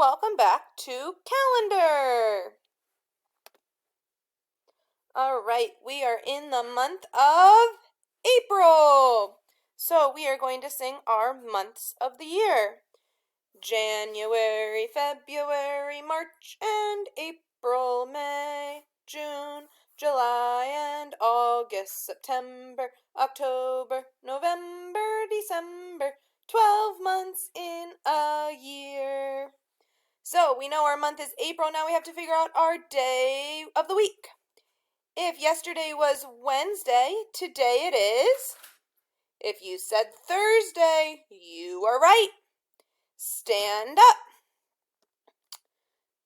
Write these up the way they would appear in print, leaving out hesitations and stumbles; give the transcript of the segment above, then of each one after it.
Welcome back to calendar. All right, we are in the month of April. So we are going to sing our months of the year. January, February, March, and April, May, June, July, and August, September, October, November, December, 12 months in a year. So we know our month is April. Now we have to figure out our day of the week. If yesterday was Wednesday, today it is. If you said Thursday, you are right. Stand up.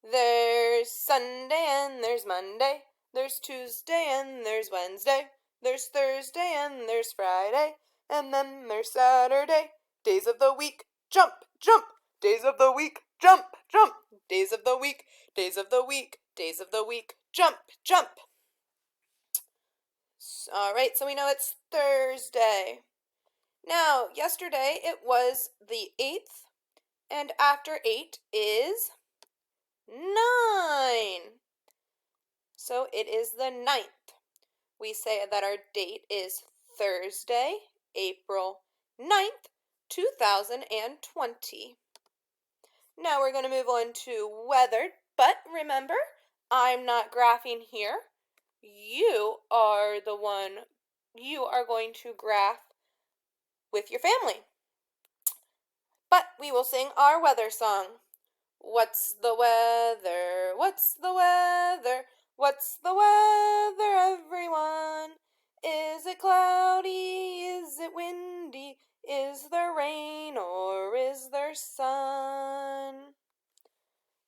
There's Sunday and there's Monday. There's Tuesday and there's Wednesday. There's Thursday and there's Friday. And then there's Saturday. Days of the week. Jump, jump. Days of the week. Jump, jump. Days of the week. Days of the week. Days of the week. Jump, jump. All right, so we know it's Thursday. Now, yesterday it was the 8th, and after 8 is 9. So it is the 9th. We say that our date is Thursday, April 9th, 2020. Now we're going to move on to weather, but remember, I'm not graphing here. You are going to graph with your family. But we will sing our weather song. What's the weather? What's the weather? What's the weather, everyone? Is it cloudy? Is it windy? Is there rain or is there sun?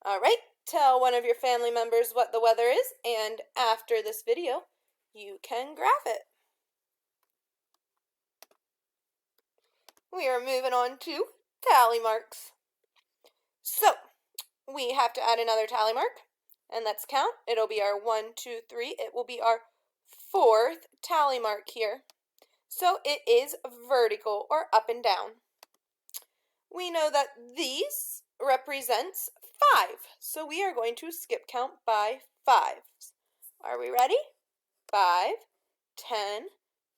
All right, tell one of your family members what the weather is, and after this video, you can graph it. We are moving on to tally marks. So, we have to add another tally mark, and let's count. It'll be our 1, 2, 3. It will be our 4th tally mark here. So it is vertical or up and down. We know that these represents 5. So we are going to skip count by 5s. Are we ready? 5, 10,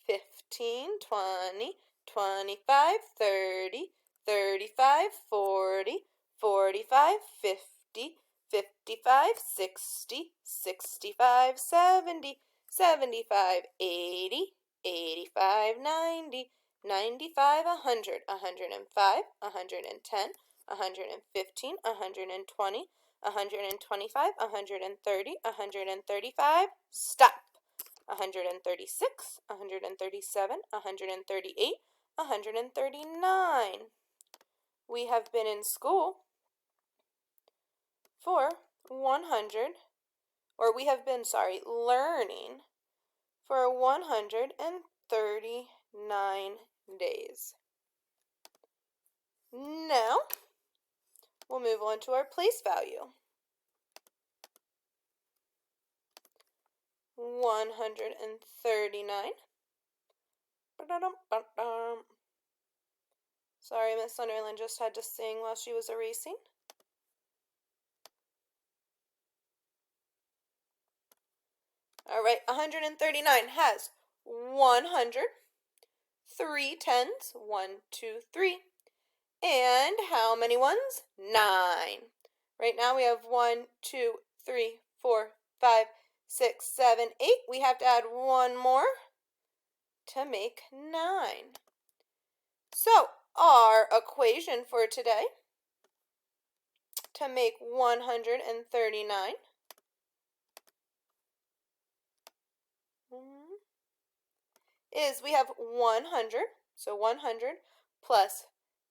15, 20, 25, 30, 35, 40, 45, 50, 55, 60, 65, 70, 75, 80, 85, 90, 95, 100, 105, 110, 115, 120, 125, 130, 135, stop. 136, 137, 138, 139. We have been in school for learning for 139 days. Now, we'll move on to our place value. 139. Sorry, Miss Sunderland just had to sing while she was erasing. All right, 139 has 100, 3 tens, 1, 2, 3, and how many ones? 9. Right now we have 1, 2, 3, 4, 5, 6, 7, 8. We have to add one more to make 9. So our equation for today to make 139 is we have 100, so 100 plus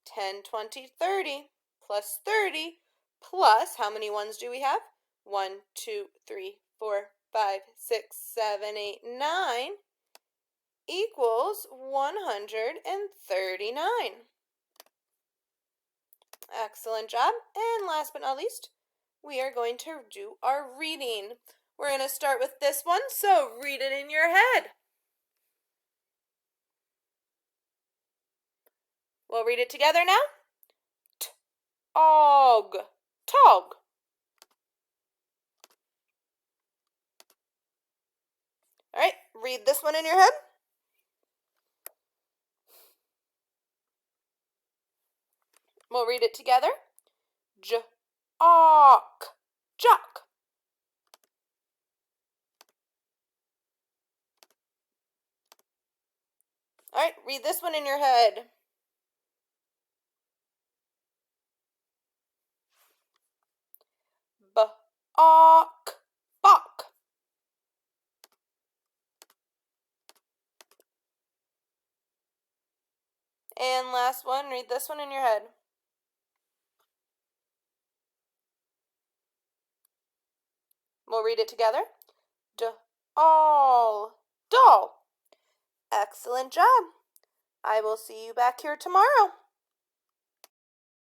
10, 20, 30 plus 30 plus, how many ones do we have? 1, 2, 3, 4, 5, 6, 7, 8, 9 equals 139. Excellent job. And last but not least, we are going to do our reading. We're going to start with this one, so read it in your head. We'll read it together now. Og, Tog. All right, read this one in your head. We'll read it together. Jock. Jock. All right, read this one in your head. Bok. Bok. And last one, read this one in your head. We'll read it together. Doll. Doll. Excellent job. I will see you back here tomorrow.